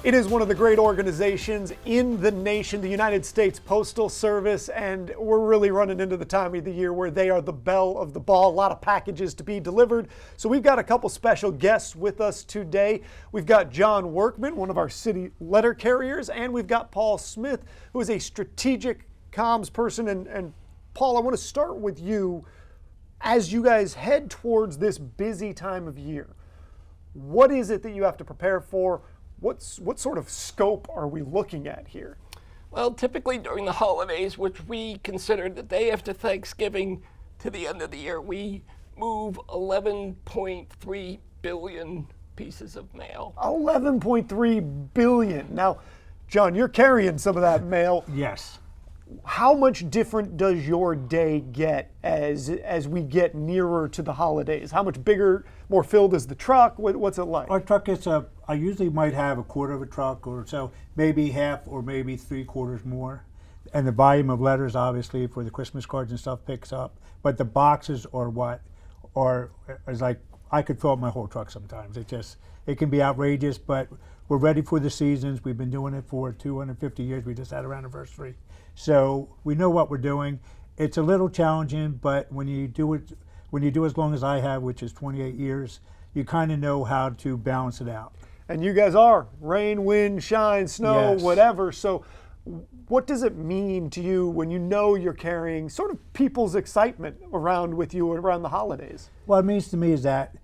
It is one of the great organizations in the nation, the United States Postal Service, and we're really running into the time of the year where they are the belle of the ball. A lot of packages to be delivered. So we've got a couple special guests with us today. We've got John Workman, one of our city letter carriers, and we've got Paul Smith, who is a strategic comms person. And Paul, I want to start with you. As you guys head towards this busy time of year, what is it that you have to prepare for? What sort of scope are we looking at here? Well, typically during the holidays, which we consider the day after Thanksgiving to the end of the year, we move 11.3 billion pieces of mail. 11.3 billion. Now, John, you're carrying some of that mail. Yes. How much different does your day get as we get nearer to the holidays? How much bigger, more filled is the truck? What's it like? Our truck is I usually might have a quarter of a truck or so, maybe half or maybe 3/4 more. And the volume of letters, obviously, for the Christmas cards and stuff picks up. But the boxes is like, I could fill up my whole truck sometimes. It can be outrageous, but we're ready for the seasons. We've been doing it for 250 years. We just had our anniversary. So we know what we're doing. It's a little challenging, but when you do as long as I have, which is 28 years, you kind of know how to balance it out. And you guys are rain, wind, shine, snow, Yes. whatever. So what does it mean to you when you know you're carrying sort of people's excitement around with you around the holidays? What it means to me is that,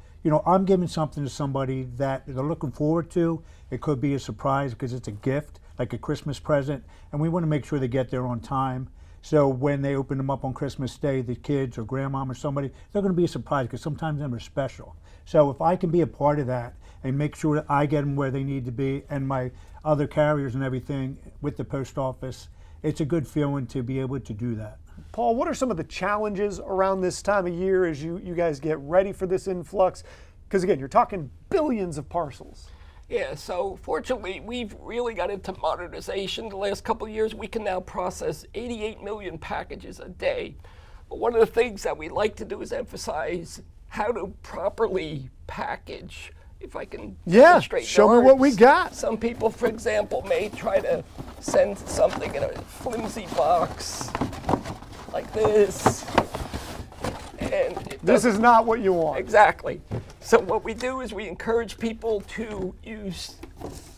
I'm giving something to somebody that they're looking forward to. It could be a surprise because it's a gift, like a Christmas present, and we want to make sure they get there on time. So when they open them up on Christmas Day, the kids or grandmom or somebody, they're going to be a surprise because sometimes them are special. So if I can be a part of that and make sure that I get them where they need to be and my other carriers and everything with the post office, it's a good feeling to be able to do that. Paul, what are some of the challenges around this time of year as you guys get ready for this influx? Because again, you're talking billions of parcels. Yeah, so fortunately, we've really got into modernization the last couple of years. We can now process 88 million packages a day. But one of the things that we like to do is emphasize how to properly package. If I can demonstrate. Show me what we got. Some people, for example, may try to send something in a flimsy box like this. And this is not what you want. Exactly. So what we do is we encourage people to use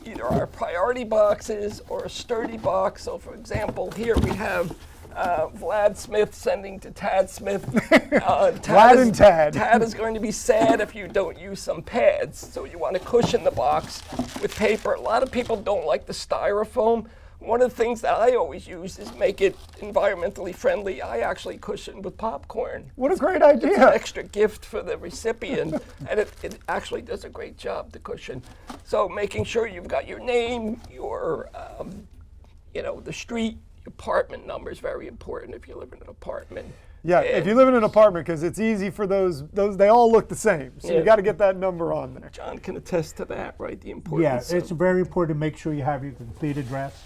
either our priority boxes or a sturdy box. So for example, here we have Vlad Smith sending to Tad Smith. Vlad and Tad. Tad is going to be sad if you don't use some pads. So you want to cushion the box with paper. A lot of people don't like the styrofoam. One of the things that I always use is make it environmentally friendly. I actually cushion with popcorn. What a great idea. It's an extra gift for the recipient, and it actually does a great job to cushion. So making sure you've got your name, your, the street, your apartment number is very important if you live in an apartment. Yeah, if you live in an apartment, because it's easy for those, they all look the same. So you got to get that number on there. John can attest to that, right? The importance. Yeah, it's very important to make sure you have your complete address,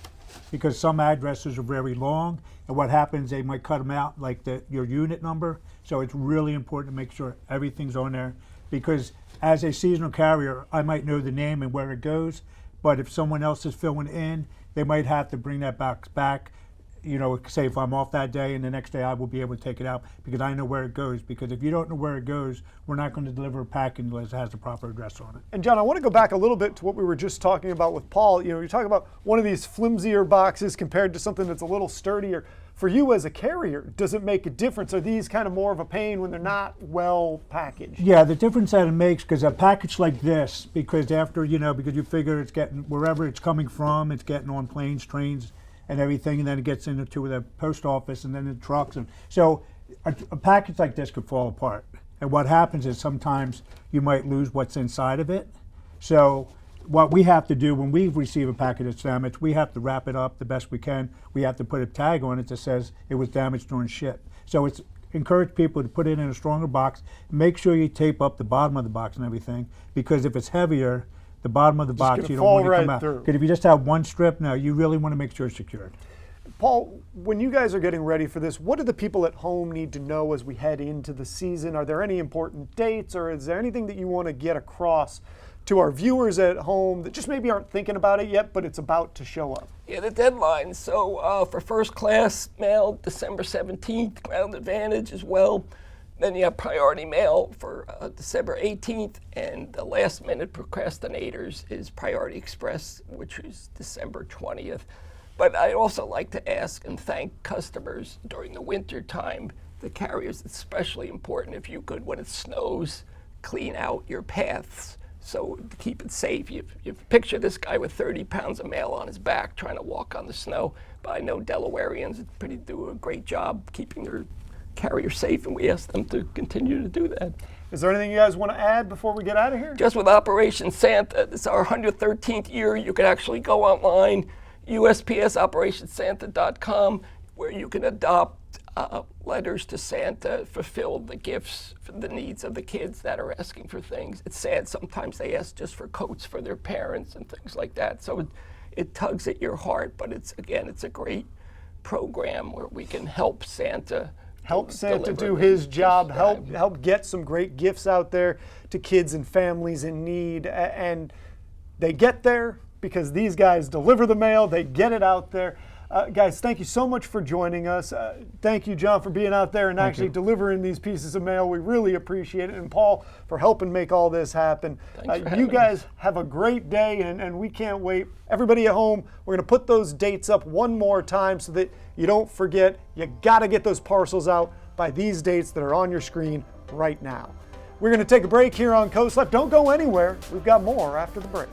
because some addresses are very long, and what happens, they might cut them out, like your unit number. So it's really important to make sure everything's on there, because as a seasonal carrier, I might know the name and where it goes, but if someone else is filling in, they might have to bring that box back. Say if I'm off that day and the next day I will be able to take it out because I know where it goes. Because if you don't know where it goes, we're not going to deliver a package unless it has the proper address on it. And John, I want to go back a little bit to what we were just talking about with Paul. You're talking about one of these flimsier boxes compared to something that's a little sturdier. For you as a carrier, does it make a difference? Are these kind of more of a pain when they're not well packaged? Yeah, the difference that it makes, because a package like this, because because you figure it's getting, wherever it's coming from, it's getting on planes, trains, and everything, and then it gets into the post office and then the trucks. And so a package like this could fall apart. And what happens is sometimes you might lose what's inside of it. So what we have to do when we receive a package that's damaged, we have to wrap it up the best we can. We have to put a tag on it that says it was damaged during ship. So it's encourage people to put it in a stronger box. Make sure you tape up the bottom of the box and everything, because if it's heavier, the bottom of the box, you don't want it to come out. Because if you just have one strip, no, you really want to make sure it's secured. Paul, when you guys are getting ready for this, what do the people at home need to know as we head into the season? Are there any important dates, or is there anything that you want to get across to our viewers at home that just maybe aren't thinking about it yet, but it's about to show up? Yeah, the deadline. So for first class mail, December 17th, Ground Advantage as well. Then you have priority mail for December 18th, and the last minute procrastinators is Priority Express, which is December 20th. But I also like to ask and thank customers during the winter time. The carriers, it's especially important if you could, when it snows, clean out your paths. So to keep it safe, you picture this guy with 30 pounds of mail on his back trying to walk on the snow. But I know Delawareans do a great job keeping their carrier safe, and we ask them to continue to do that. Is there anything you guys want to add before we get out of here? Just with Operation Santa, it's our 113th year. You can actually go online, USPS operationsanta.com, where you can adopt letters to Santa, fulfill the gifts for the needs of the kids that are asking for things. It's sad sometimes they ask just for coats for their parents and things like that. So it tugs at your heart, but it's a great program where we can help Santa do his job, help get some great gifts out there to kids and families in need. And they get there because these guys deliver the mail, they get it out there. Guys, thank you so much for joining us. Thank you, John, for being out there and actually delivering these pieces of mail. We really appreciate it. And Paul, for helping make all this happen. You guys have a great day, and we can't wait. Everybody at home, we're going to put those dates up one more time so that you don't forget. You got to get those parcels out by these dates that are on your screen right now. We're going to take a break here on CoastLife. Don't go anywhere. We've got more after the break.